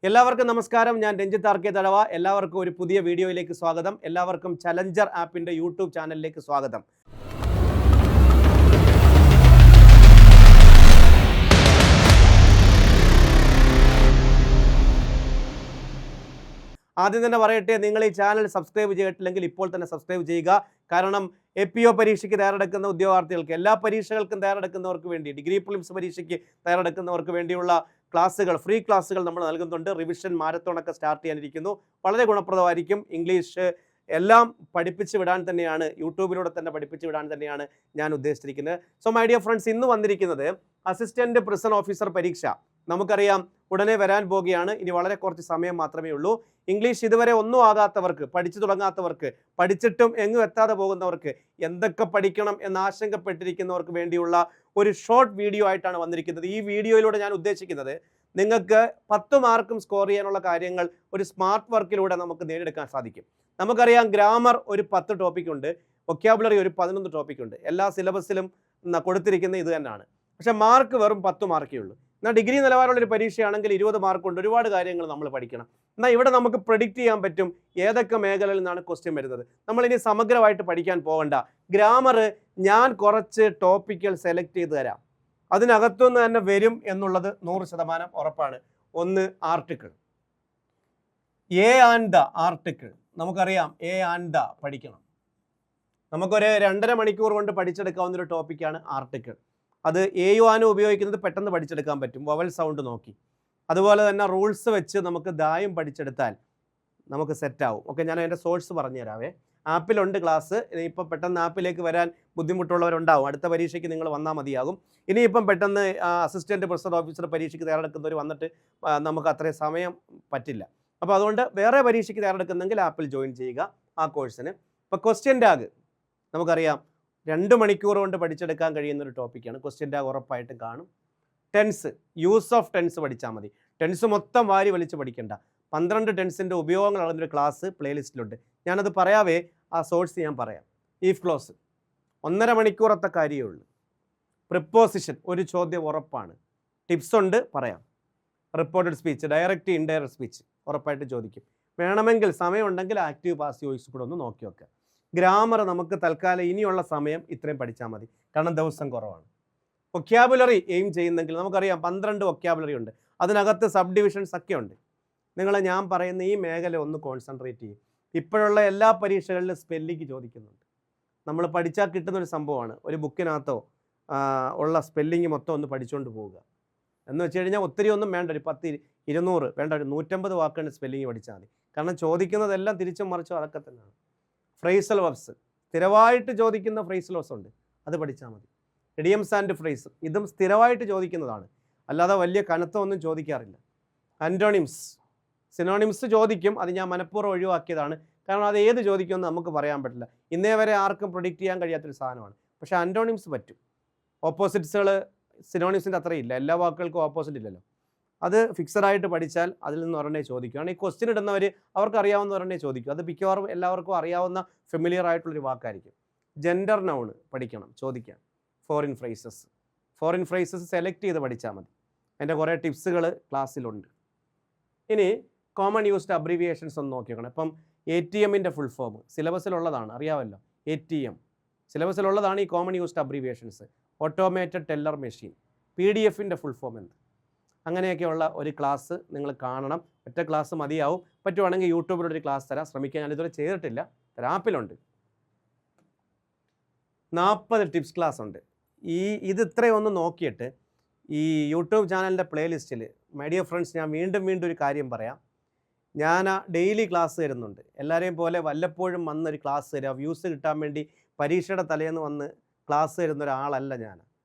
എല്ലാവർക്കും നമസ്കാരം. ഞാൻ രഞ്ജിത്ത് ആർ കെ തഴവ. എല്ലാവർക്കും ഒരു പുതിയ വീഡിയോയിലേക്ക് സ്വാഗതം. എല്ലാവർക്കും ചലഞ്ചർ ആപ്പിൻ്റെ യൂട്യൂബ് ചാനലിലേക്ക് സ്വാഗതം. ആദ്യം തന്നെ പറയട്ടെ, നിങ്ങൾ ഈ ചാനൽ സബ്സ്ക്രൈബ് ചെയ്തിട്ടില്ലെങ്കിൽ ഇപ്പോൾ തന്നെ സബ്സ്ക്രൈബ് ചെയ്യുക. കാരണം APO പരീക്ഷയ്ക്ക് തയ്യാറെടുക്കുന്ന ഉദ്യോഗാർത്ഥികൾക്ക്, എല്ലാ പരീക്ഷകൾക്കും തയ്യാറെടുക്കുന്നവർക്ക് വേണ്ടി, ഡിഗ്രി പ്രിലിംസ് പരീക്ഷയ്ക്ക് തയ്യാറെടുക്കുന്നവർക്ക് വേണ്ടിയുള്ള ക്ലാസ്സുകൾ, ഫ്രീ ക്ലാസ്സുകൾ നമ്മൾ നൽകുന്നുണ്ട്. റിവിഷൻ മാരത്തോണൊക്കെ സ്റ്റാർട്ട് ചെയ്യാനിരിക്കുന്നു. വളരെ ഗുണപ്രദമായിരിക്കും. ഇംഗ്ലീഷ് എല്ലാം പഠിപ്പിച്ച് വിടാൻ തന്നെയാണ്, യൂട്യൂബിലൂടെ തന്നെ പഠിപ്പിച്ച് വിടാൻ തന്നെയാണ് ഞാൻ ഉദ്ദേശിച്ചിരിക്കുന്നത്. സോ മൈ ഡിയർ ഫ്രണ്ട്സ്, ഇന്ന് വന്നിരിക്കുന്നത് അസിസ്റ്റന്റ് പ്രിസൺ ഓഫീസർ പരീക്ഷ. നമുക്കറിയാം ഉടനെ വരാൻ പോകുകയാണ്. ഇനി വളരെ കുറച്ച് സമയം മാത്രമേ ഉള്ളൂ. ഇംഗ്ലീഷ് ഇതുവരെ ഒന്നും ആകാത്തവർക്ക്, പഠിച്ചു തുടങ്ങാത്തവർക്ക്, പഠിച്ചിട്ടും എങ്ങും എത്താതെ പോകുന്നവർക്ക്, എന്തൊക്കെ പഠിക്കണം എന്ന് ആശങ്കപ്പെട്ടിരിക്കുന്നവർക്ക് വേണ്ടിയുള്ള ഒരു ഷോർട്ട് വീഡിയോ ആയിട്ടാണ് വന്നിരിക്കുന്നത്. ഈ വീഡിയോയിലൂടെ ഞാൻ ഉദ്ദേശിക്കുന്നത് നിങ്ങൾക്ക് 10 മാർക്കും സ്കോർ ചെയ്യാനുള്ള കാര്യങ്ങൾ ഒരു സ്മാർട്ട് വർക്കിലൂടെ നമുക്ക് നേടിയെടുക്കാൻ സാധിക്കും. നമുക്കറിയാം ഗ്രാമർ ഒരു 10 ടോപ്പിക്കുണ്ട്, വൊക്കാബുലറി ഒരു 11 ടോപ്പിക്കുണ്ട്. എല്ലാ സിലബസിലും കൊടുത്തിരിക്കുന്ന ഇത് തന്നെയാണ്. പക്ഷേ മാർക്ക് വെറും 10 മാർക്കേ ഉള്ളൂ. എന്നാൽ ഡിഗ്രി നിലവാരമുള്ളൊരു പരീക്ഷയാണെങ്കിൽ 20 മാർക്കുണ്ട്. ഒരുപാട് കാര്യങ്ങൾ നമ്മൾ പഠിക്കണം. എന്നാൽ ഇവിടെ നമുക്ക് പ്രെഡിക്റ്റ് ചെയ്യാൻ പറ്റും ഏതൊക്കെ മേഖലയിൽ നിന്നാണ് ക്വസ്റ്റ്യൻ വരുന്നത്. നമ്മളിനി സമഗ്രമായിട്ട് പഠിക്കാൻ പോകണ്ട. ഗ്രാമർ ഞാൻ കുറച്ച് ടോപ്പിക്കുകൾ സെലക്ട് ചെയ്ത് തരാം, അതിനകത്തുനിന്ന് തന്നെ വരും എന്നുള്ളത് 100% ഉറപ്പാണ്. ഒന്ന്, article. A and the article. നമുക്കറിയാം എ ആൻഡ് ദ പഠിക്കണം. നമുക്കൊരു 2.5 മണിക്കൂർ കൊണ്ട് പഠിച്ചെടുക്കാവുന്നൊരു ടോപ്പിക്കാണ് ആർട്ടിക്കിൾ. അത് എയും ആനും ഉപയോഗിക്കുന്നത് പെട്ടെന്ന് പഠിച്ചെടുക്കാൻ പറ്റും, വവൽ സൗണ്ട് നോക്കി. അതുപോലെ തന്നെ റൂൾസ് വെച്ച് നമുക്ക് ദായും പഠിച്ചെടുത്താൽ നമുക്ക് സെറ്റാവും. ഓക്കെ, ഞാൻ അതിൻ്റെ സോഴ്സ് പറഞ്ഞു തരാവേ. ആപ്പിലുണ്ട് ക്ലാസ്. ഇനിയിപ്പം പെട്ടെന്ന് ആപ്പിലേക്ക് വരാൻ ബുദ്ധിമുട്ടുള്ളവരുണ്ടാവും. അടുത്ത പരീക്ഷയ്ക്ക് നിങ്ങൾ വന്നാൽ മതിയാകും. ഇനിയിപ്പം പെട്ടെന്ന് അസിസ്റ്റൻറ്റ് പ്രൊഫസർ ഓഫീസർ പരീക്ഷയ്ക്ക് തയ്യാറെടുക്കുന്നവർ വന്നിട്ട് നമുക്ക് അത്രയും സമയം പറ്റില്ല. അപ്പോൾ അതുകൊണ്ട് വേറെ പരീക്ഷയ്ക്ക് തയ്യാറെടുക്കുന്നെങ്കിൽ ആപ്പിൽ ജോയിൻ ചെയ്യുക ആ കോഴ്സിന്. ഇപ്പോൾ ക്വസ്റ്റ്യൻ ടാഗ് നമുക്കറിയാം 2 മണിക്കൂർ കൊണ്ട് പഠിച്ചെടുക്കാൻ കഴിയുന്നൊരു ടോപ്പിക്കാണ്. ക്വസ്റ്റ്യൻ ടാഗ് ഉറപ്പായിട്ടും കാണും. ടെൻസ്, യൂസ് ഓഫ് ടെൻസ് പഠിച്ചാൽ മതി. ടെൻസ് മൊത്തം വാരി വലിച്ച് പഠിക്കേണ്ട. 12 ടെൻസിൻ്റെ ഉപയോഗങ്ങൾ അളന്നൊരു ക്ലാസ് പ്ലേലിസ്റ്റിലുണ്ട്. ഞാനത് പറയാവേ, ആ സോഴ്സ് ഞാൻ പറയാം. ഈഫ് ക്ലോസ് 1.5 മണിക്കൂറത്തെ കാര്യമേ ഉള്ളൂ. പ്രിപ്പോസിഷൻ ഒരു ചോദ്യം ഉറപ്പാണ്. ടിപ്സ് ഉണ്ട്, പറയാം. Reported speech, direct indirect speech ഉറപ്പായിട്ട് ചോദിക്കും. വേണമെങ്കിൽ സമയമുണ്ടെങ്കിൽ ആക്റ്റീവ് പാസീവ് വോയിസ് കൂടെ ഒന്ന് നോക്കി വെക്കുക. ഗ്രാമർ നമുക്ക് തൽക്കാലം ഇനിയുള്ള സമയം ഇത്രയും പഠിച്ചാൽ മതി, കാരണം ദിവസം കുറവാണ്. വൊക്കാബുലറി എയിം ചെയ്യുന്നെങ്കിൽ നമുക്കറിയാം 12 വൊക്കാബുലറി ഉണ്ട്. അതിനകത്ത് സബ് ഡിവിഷൻസ് ഒക്കെ ഉണ്ട്. നിങ്ങൾ ഞാൻ പറയുന്ന ഈ മേഖല ഒന്ന് കോൺസെൻട്രേറ്റ് ചെയ്യും. ഇപ്പോഴുള്ള എല്ലാ പരീക്ഷകളിലും സ്പെല്ലിംഗ് ചോദിക്കുന്നുണ്ട്. നമ്മൾ പഠിച്ചാൽ കിട്ടുന്നൊരു സംഭവമാണ്. ഒരു ബുക്കിനകത്തോ ഉള്ള സ്പെല്ലിംഗ് മൊത്തം ഒന്ന് പഠിച്ചുകൊണ്ട് പോവുക. എന്ന് വെച്ച് കഴിഞ്ഞാൽ ഒത്തിരി ഒന്നും വേണ്ട, ഒരു 10, 200 വേണ്ട, ഒരു 150 വാക്കുകളുടെ സ്പെല്ലിംഗ് പഠിച്ചാൽ മതി. കാരണം ചോദിക്കുന്നതെല്ലാം തിരിച്ചും മറിച്ചും അതൊക്കെ തന്നെയാണ്. ഫ്രേസൽ വെർബ്സ്, സ്ഥിരമായിട്ട് ചോദിക്കുന്ന ഫ്രേസൽ വെർബ്സ് ഉണ്ട്, അത് പഠിച്ചാൽ മതി. ഇഡിയംസ് ആൻഡ് ഫ്രേസ്, ഇതും സ്ഥിരമായിട്ട് ചോദിക്കുന്നതാണ്, അല്ലാതെ വലിയ കനത്തൊന്നും ചോദിക്കാറില്ല. ആൻറ്റോണിംസ്, സിനോണിംസ് ചോദിക്കും, അത് ഞാൻ മനഃപൂർവ്വം ഒഴിവാക്കിയതാണ്. കാരണം അത് ഏത് ചോദിക്കുമെന്ന് നമുക്ക് പറയാൻ പറ്റില്ല. ഇന്നേ വരെ ആർക്കും പ്രൊഡിക്റ്റ് ചെയ്യാൻ കഴിയാത്തൊരു സാധനമാണ്. പക്ഷേ ആൻറ്റോണിംസ് പറ്റും. ഓപ്പോസിറ്റ്സുകൾ സിനോണിംസിൻ്റെ അത്രയില്ല, എല്ലാ വാക്കുകൾക്കും ഓപ്പോസിറ്റ് ഇല്ലല്ലോ. അത് ഫിക്സഡായിട്ട് പഠിച്ചാൽ അതിൽ നിന്ന് ഒരെണ്ണേ ചോദിക്കുകയാണ്. ഈ ക്വസ്റ്റ്യൻ ഇടുന്നവർ അവർക്ക് അറിയാവുന്ന ഒരെണ്ണേ ചോദിക്കും. അത് മിക്കവാറും എല്ലാവർക്കും അറിയാവുന്ന ഫെമിലിയർ ആയിട്ടുള്ളൊരു വാക്കായിരിക്കും. ജെൻഡർ നൗൺ പഠിക്കണം, ചോദിക്കാം. ഫോറിൻ ഫ്രേസസ് സെലക്ട് ചെയ്ത് പഠിച്ചാൽ മതി. അതിൻ്റെ കുറേ ടിപ്സുകൾ ക്ലാസ്സിലുണ്ട്. ഇനി കോമൺ യൂസ്ഡ് അബ്രീവിയേഷൻസ് ഒന്ന് നോക്കി നോക്കണം. ഇപ്പം ATMൻ്റെ ഫുൾ ഫോം സിലബസിലുള്ളതാണ്, അറിയാമല്ലോ. ATM സിലബസിലുള്ളതാണ് ഈ common used abbreviations. Automated teller machine, PDF-ൻ്റെ ഫുൾ ഫോം എന്ത്, അങ്ങനെയൊക്കെയുള്ള ഒരു ക്ലാസ് നിങ്ങൾ കാണണം. ഒറ്റ ക്ലാസ് മതിയാവും. പറ്റുവാണെങ്കിൽ യൂട്യൂബിലൊരു ക്ലാസ് തരാം, ശ്രമിക്കാൻ. ഞാനിതുവരെ ചെയ്തിട്ടില്ല, ആപ്പിലുണ്ട്. 40 ടിപ്സ് ക്ലാസ് ഉണ്ട്. ഇത് ഇത്രയും ഒന്ന് നോക്കിയിട്ട് ഈ യൂട്യൂബ് ചാനലിൻ്റെ പ്ലേലിസ്റ്റിൽ, മൈ ഡിയർ ഫ്രണ്ട്സ്, ഞാൻ വീണ്ടും ഒരു കാര്യം പറയാം. ഞാൻ ഡെയിലി ക്ലാസ് തരുന്നുണ്ട്. എല്ലാവരെയും പോലെ വല്ലപ്പോഴും വന്നൊരു ക്ലാസ് തരാം വ്യൂസ് കിട്ടാൻ വേണ്ടി പരീക്ഷയുടെ തലേന്ന് വന്ന് ക്ലാസ് തരുന്ന ഒരാളല്ല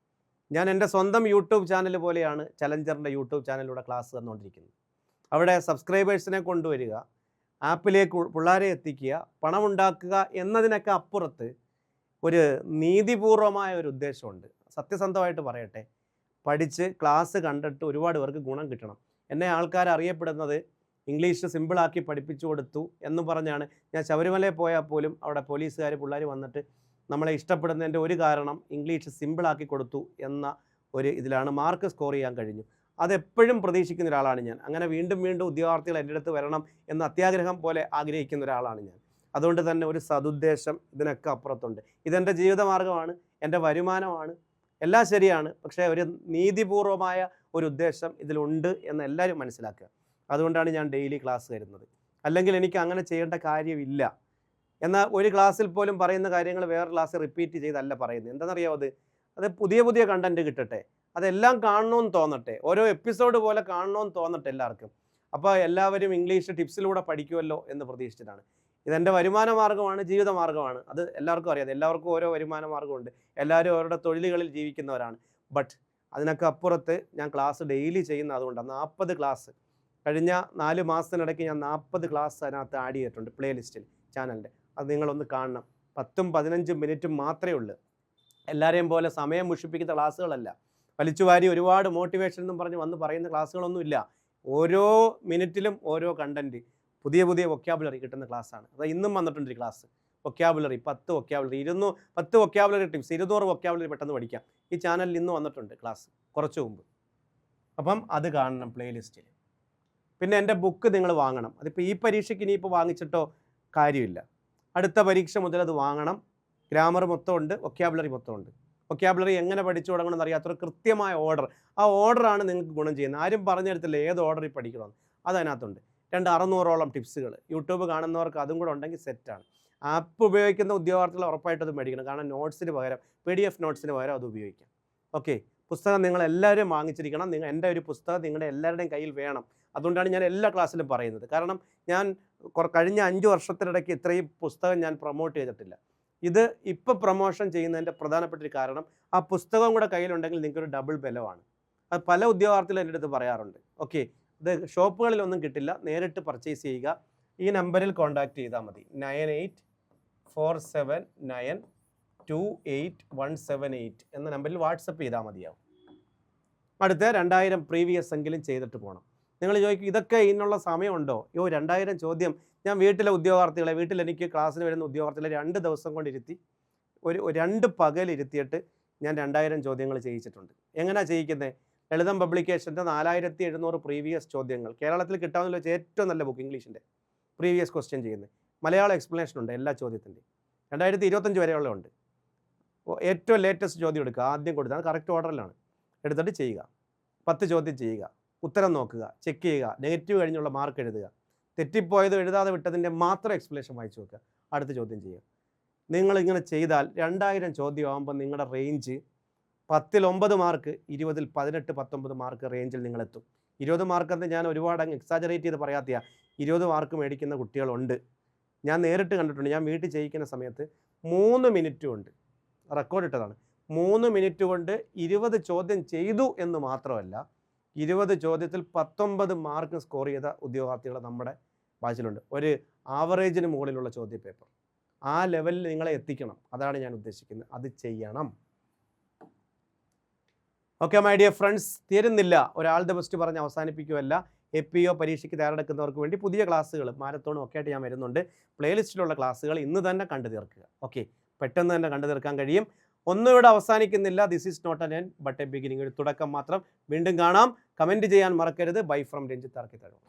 ഞാൻ എൻ്റെ സ്വന്തം യൂട്യൂബ് ചാനൽ പോലെയാണ് ചലഞ്ചറിൻ്റെ യൂട്യൂബ് ചാനലിലൂടെ ക്ലാസ് തന്നുകൊണ്ടിരിക്കുന്നത്. അവിടെ സബ്സ്ക്രൈബേഴ്സിനെ കൊണ്ടുവരിക, ആപ്പിലേക്ക് പിള്ളേരെ എത്തിക്കുക, പണമുണ്ടാക്കുക എന്നതിനൊക്കെ അപ്പുറത്ത് ഒരു നീതിപൂർവമായ ഒരു ഉദ്ദേശമുണ്ട്. സത്യസന്ധമായിട്ട് പറയട്ടെ, പഠിച്ച് ക്ലാസ് കണ്ടിട്ട് ഒരുപാട് പേർക്ക് ഗുണം കിട്ടണം. എന്നെ ആൾക്കാർ അറിയപ്പെടുന്നത് ഇംഗ്ലീഷ് സിമ്പിളാക്കി പഠിപ്പിച്ചു കൊടുത്തു എന്ന് പറഞ്ഞാണ്. ഞാൻ ശബരിമലയിൽ പോയാൽ പോലും അവിടെ പോലീസുകാർ പിള്ളേർ വന്നിട്ട് നമ്മളെ ഇഷ്ടപ്പെടുന്നതിൻ്റെ ഒരു കാരണം ഇംഗ്ലീഷ് സിമ്പിളാക്കി കൊടുത്തു എന്ന ഒരു ഇതിലാണ്. മാർക്ക് സ്കോർ ചെയ്യാൻ കഴിഞ്ഞു. അതെപ്പോഴും പ്രതീക്ഷിക്കുന്ന ഒരാളാണ് ഞാൻ. അങ്ങനെ വീണ്ടും വീണ്ടും ഉദ്യോഗാർത്ഥികൾ എൻ്റെ അടുത്ത് വരണം എന്ന അത്യാഗ്രഹം പോലെ ആഗ്രഹിക്കുന്ന ഒരാളാണ് ഞാൻ. അതുകൊണ്ട് തന്നെ ഒരു സതുദ്ദേശം ഇതിനൊക്കെ അപ്പുറത്തുണ്ട്. ഇതെൻ്റെ ജീവിതമാർഗ്ഗമാണ്, എൻ്റെ വരുമാനമാണ്, എല്ലാം ശരിയാണ്. പക്ഷേ ഒരു നീതിപൂർവമായ ഒരു ഉദ്ദേശം ഇതിലുണ്ട് എന്ന് എല്ലാവരും മനസ്സിലാക്കുക. അതുകൊണ്ടാണ് ഞാൻ ഡെയിലി ക്ലാസ് തരുന്നത്. അല്ലെങ്കിൽ എനിക്ക് അങ്ങനെ ചെയ്യേണ്ട കാര്യമില്ല. എന്നാൽ ഒരു ക്ലാസ്സിൽ പോലും പറയുന്ന കാര്യങ്ങൾ വേറെ ക്ലാസ്സിൽ റിപ്പീറ്റ് ചെയ്തല്ല പറയുന്നത്. എന്താണെന്നറിയാമോ? അത് പുതിയ പുതിയ കണ്ടൻറ്റ് കിട്ടട്ടെ, അതെല്ലാം കാണണമെന്ന് തോന്നട്ടെ, ഓരോ എപ്പിസോഡ് പോലെ കാണണമെന്ന് തോന്നട്ടെ എല്ലാവർക്കും. അപ്പോൾ എല്ലാവരും ഇംഗ്ലീഷ് ടിപ്സിലൂടെ പഠിക്കുമല്ലോ എന്ന് പ്രതീക്ഷിച്ചിട്ടാണ്. ഇതെൻ്റെ വരുമാന മാർഗ്ഗമാണ്, ജീവിത മാർഗ്ഗമാണ്. അത് എല്ലാവർക്കും അറിയാം. എല്ലാവർക്കും ഓരോ വരുമാന മാർഗ്ഗമുണ്ട്. എല്ലാവരും അവരുടെ തൊഴിലുകളിൽ ജീവിക്കുന്നവരാണ്. ബട്ട് അതിനൊക്കെ അപ്പുറത്ത് ഞാൻ ക്ലാസ് ഡെയിലി ചെയ്യുന്ന അതുകൊണ്ടാണ്. 40 ക്ലാസ് കഴിഞ്ഞ 4 മാസത്തിനിടയ്ക്ക് ഞാൻ 40 ക്ലാസ് അതിനകത്ത് ആഡ് ചെയ്തിട്ടുണ്ട് പ്ലേലിസ്റ്റിൽ ചാനലിൻ്റെ. അത് നിങ്ങളൊന്ന് കാണണം. 10-15 മിനിറ്റ് മാത്രമേ ഉള്ളൂ. എല്ലാവരെയും പോലെ സമയം മുഷിപ്പിക്കുന്ന ക്ലാസ്സുകളല്ല. വലിച്ചുവാരി ഒരുപാട് മോട്ടിവേഷൻ എന്നും പറഞ്ഞ് വന്ന് പറയുന്ന ക്ലാസ്സുകളൊന്നുമില്ല. ഓരോ മിനിറ്റിലും ഓരോ കണ്ടൻറ്റ്, പുതിയ പുതിയ വൊക്കാബുലറി കിട്ടുന്ന ക്ലാസ്സാണ്. അത് ഇന്നും വന്നിട്ടുണ്ട് class. Vocabulary 10 vocabulary 10 vocabulary tips 200 vocabulary പെട്ടെന്ന് പഠിക്കാം. ഈ ചാനലിൽ ഇന്ന് വന്നിട്ടുണ്ട് ക്ലാസ് കുറച്ച് മുമ്പ്. അപ്പം അത് കാണണം പ്ലേലിസ്റ്റിൽ. പിന്നെ എൻ്റെ ബുക്ക് നിങ്ങൾ വാങ്ങണം. അതിപ്പോൾ ഈ പരീക്ഷയ്ക്ക് ഇനിയിപ്പോൾ വാങ്ങിച്ചിട്ടോ കാര്യമില്ല. അടുത്ത പരീക്ഷ മുതൽ അത് വാങ്ങണം. ഗ്രാമർ മൊത്തമുണ്ട്, വൊക്കാബുലറി മൊത്തമുണ്ട്. വൊക്കാബുലറി എങ്ങനെ പഠിച്ചു തുടങ്ങണമെന്ന് അറിയാത്തൊരു കൃത്യമായ ഓർഡർ, ആ ഓർഡറാണ് നിങ്ങൾക്ക് ഗുണം ചെയ്യുന്നത്. ആരും പറഞ്ഞു തരത്തില്ല ഏത് ഓർഡറിൽ പഠിക്കണമെന്ന്. അതതിനകത്തുണ്ട്. 600ഓളം ടിപ്സുകൾ യൂട്യൂബ് കാണുന്നവർക്ക് അതും കൂടെ ഉണ്ടെങ്കിൽ സെറ്റാണ്. ആപ്പ് ഉപയോഗിക്കുന്ന ഉദ്യോഗാർത്ഥികൾ ഉറപ്പായിട്ടും അത് മേടിക്കണം. കാരണം നോട്ട്സിന് പകരം PDF നോട്ട്സിന് പകരം അത് ഉപയോഗിക്കാം. ഓക്കെ, പുസ്തകം നിങ്ങളെല്ലാവരും വാങ്ങിച്ചിരിക്കണം. എൻ്റെ ഒരു പുസ്തകം നിങ്ങളുടെ എല്ലാവരുടെയും കയ്യിൽ വേണം. അതുകൊണ്ടാണ് ഞാൻ എല്ലാ ക്ലാസ്സിലും പറയുന്നത്. കാരണം ഞാൻ കഴിഞ്ഞ 5 വർഷത്തിനിടയ്ക്ക് ഇത്രയും പുസ്തകം ഞാൻ പ്രൊമോട്ട് ചെയ്തിട്ടില്ല. ഇത് ഇപ്പോൾ പ്രൊമോഷൻ ചെയ്യുന്നതിൻ്റെ പ്രധാനപ്പെട്ട ഒരു കാരണം ആ പുസ്തകം കൂടെ കയ്യിലുണ്ടെങ്കിൽ നിങ്ങൾക്കൊരു ഡബിൾ ബലമാണ്. അത് പല ഉദ്യോഗാർത്ഥികളും എൻ്റെ അടുത്ത് പറയാറുണ്ട്. ഓക്കെ, ഇത് ഷോപ്പുകളിലൊന്നും കിട്ടില്ല, നേരിട്ട് പർച്ചേസ് ചെയ്യുക. ഈ നമ്പറിൽ കോൺടാക്റ്റ് ചെയ്താൽ മതി. 9847928178 എന്ന നമ്പറിൽ വാട്സപ്പ് ചെയ്താൽ മതിയാവും. അടുത്ത 2000 പ്രീവിയസ് എങ്കിലും ചെയ്തിട്ട് പോകണം. നിങ്ങൾ ചോദിക്കും ഇതൊക്കെ ഇതിനുള്ള സമയമുണ്ടോ? 2000 ചോദ്യം ഞാൻ വീട്ടിലെ ഉദ്യോഗാർത്ഥികളെ, വീട്ടിൽ എനിക്ക് ക്ലാസ്സിന് വരുന്ന ഉദ്യോഗാർത്ഥികളെ 2 ദിവസം കൊണ്ട് ഇരുത്തി, ഒരു 2 പകൽ ഇരുത്തിയിട്ട് ഞാൻ 2000 ചോദ്യങ്ങൾ ചെയ്യിച്ചിട്ടുണ്ട്. എങ്ങനെയാണ് ചെയ്യിക്കുന്നത്? ലളിതം പബ്ലിക്കേഷൻ്റെ 4700 പ്രീവിയസ് ചോദ്യങ്ങൾ, കേരളത്തിൽ കിട്ടാവുന്ന വെച്ച് ഏറ്റവും നല്ല ബുക്ക് ഇംഗ്ലീഷിൻ്റെ പ്രീവിയസ് ക്വസ്റ്റ്യൻ ചെയ്യുന്നത്. മലയാളം എക്സ്പ്ലനേഷൻ ഉണ്ട് എല്ലാ ചോദ്യത്തിൻ്റെയും. 2025 വരെയുള്ളതുണ്ട്. ഏറ്റവും ലേറ്റസ്റ്റ് ചോദ്യം എടുക്കുക, ആദ്യം കൊടുത്താൽ കറക്റ്റ് ഓർഡറിലാണ് എടുത്തിട്ട് ചെയ്യുക. 10 ചോദ്യം ചെയ്യുക, ഉത്തരം നോക്കുക, ചെക്ക് ചെയ്യുക, നെഗറ്റീവ് കഴിഞ്ഞുള്ള മാർക്ക് എഴുതുക, തെറ്റിപ്പോയത് എഴുതാതെ വിട്ടതിൻ്റെ മാത്രം എക്സ്പ്ലനേഷൻ വായിച്ചു നോക്കുക, അടുത്ത ചോദ്യം ചെയ്യുക. നിങ്ങളിങ്ങനെ ചെയ്താൽ 2000 ചോദ്യം ആകുമ്പോൾ നിങ്ങളുടെ റേഞ്ച് 10ൽ 9 മാർക്ക്, 20ൽ 18, 19 മാർക്ക് റേഞ്ചിൽ നിങ്ങളെത്തും. 20 മാർക്കെന്ന് ഞാൻ ഒരുപാട് അങ്ങ് എക്സാജറേറ്റ് ചെയ്ത് പറയാത്ത 20 മാർക്ക് മേടിക്കുന്ന കുട്ടികളുണ്ട്. ഞാൻ നേരിട്ട് കണ്ടിട്ടുണ്ട്. ഞാൻ വീട്ടിൽ ചെയ്യിക്കുന്ന സമയത്ത് 3 മിനിറ്റ് കൊണ്ട് റെക്കോർഡ് ഇട്ടതാണ്. 3 മിനിറ്റ് കൊണ്ട് 20 ചോദ്യം ചെയ്തു എന്ന് മാത്രമല്ല, 20 ചോദ്യത്തിൽ 19 മാർക്ക് സ്കോർ ചെയ്ത ഉദ്യോഗാർത്ഥികൾ നമ്മുടെ ബാച്ചിലുണ്ട്. ഒരു ആവറേജിന് മുകളിലുള്ള ചോദ്യ പേപ്പർ. ആ ലെവലിൽ നിങ്ങളെ എത്തിക്കണം. അതാണ് ഞാൻ ഉദ്ദേശിക്കുന്നത്. അത് ചെയ്യണം. ഓക്കെ മൈ ഡിയർ ഫ്രണ്ട്സ്, തീരുന്നില്ല. ഒരാൾ ദ ബെസ്റ്റ് പറഞ്ഞ് അവസാനിപ്പിക്കുകയല്ല. APO പരീക്ഷയ്ക്ക് തയ്യാറെടുക്കുന്നവർക്ക് വേണ്ടി പുതിയ ക്ലാസ്സുകൾ മാരത്തോണും ഒക്കെ ആയിട്ട് ഞാൻ വരുന്നുണ്ട്. പ്ലേലിസ്റ്റിലുള്ള ക്ലാസ്സുകൾ ഇന്ന് തന്നെ കണ്ടു തീർക്കുക. ഓക്കെ, പെട്ടെന്ന് തന്നെ കണ്ടു തീർക്കാൻ കഴിയും. ഒന്നും ഇവിടെ അവസാനിക്കുന്നില്ല. This is not an end but a beginning. ഒരു തുടക്കം മാത്രം. വീണ്ടും കാണാം. കമൻറ്റ് ചെയ്യാൻ മറക്കരുത്. Bye from Ranjith ആർക്കിത്തഴൂർ.